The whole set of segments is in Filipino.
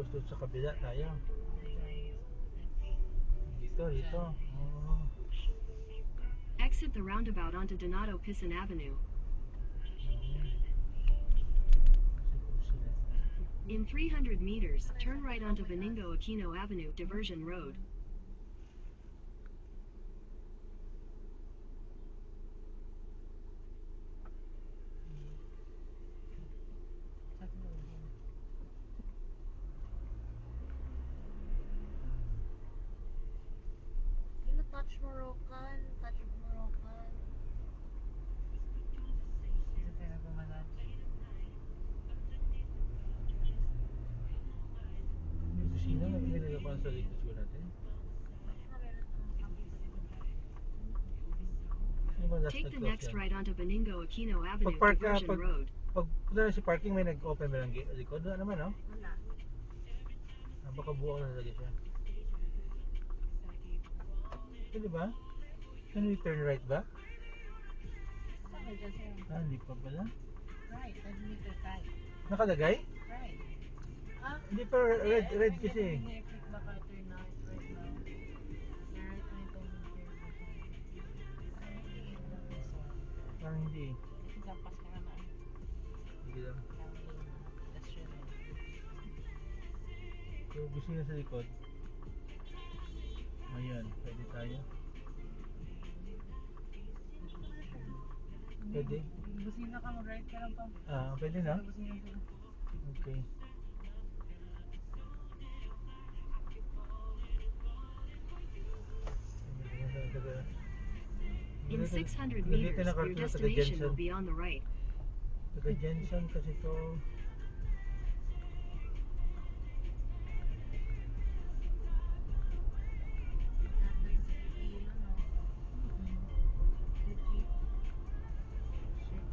Tapos doon sa kabila tayo. Dito. Oh. Exit the roundabout onto Donato Pisan Avenue. In 300 meters, turn right onto Benigno Aquino Avenue, Diversion Road. Touch Moroccan. Dito tayo nagmamanad. Yung kusina, may nagapan sa likod ko natin. Take the next right onto Benigno Aquino Avenue, Pag-park ka, Diversion Road. pag punta na si parking, may nag-open ba ng likod? Wala naman, no? Wala. Baka buo na talaga siya. Pwede ba? Can we turn right ba? Sabi dyan sa'yo. Hindi pa pala. Right, 10 meter right. Nakalagay? Right. Ah? Hindi pa red kasi. Click baka turn now, right now. Turn right 20 meters. Parang hindi. Kasi lampas ka naman. Hindi lang. Family na. Pedestrian na. So, busina sa likod. Ayan, pwede tayo. Pwede? Busina ka, mag-right ka lang pa. Pwede na? Busina sila. Okay. In 600 meters, your destination will be on the right. Taga Jensen kasi to.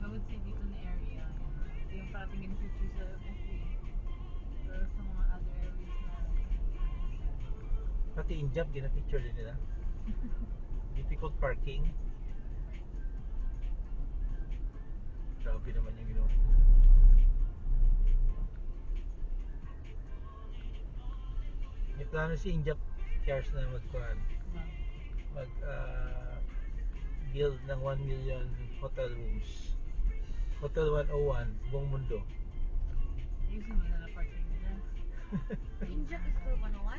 I would say dito na area. Ito yung parating in future sa FB. Pero sa mga other areas na Pati in job, gina-picture din nila. Difficult parking. Grabe naman yung ginawa. May plano si Injap Cares na build ng 1 million hotel rooms. Hotel 101, buong mundo. ayusin mo na parking nila. Inject is still 101.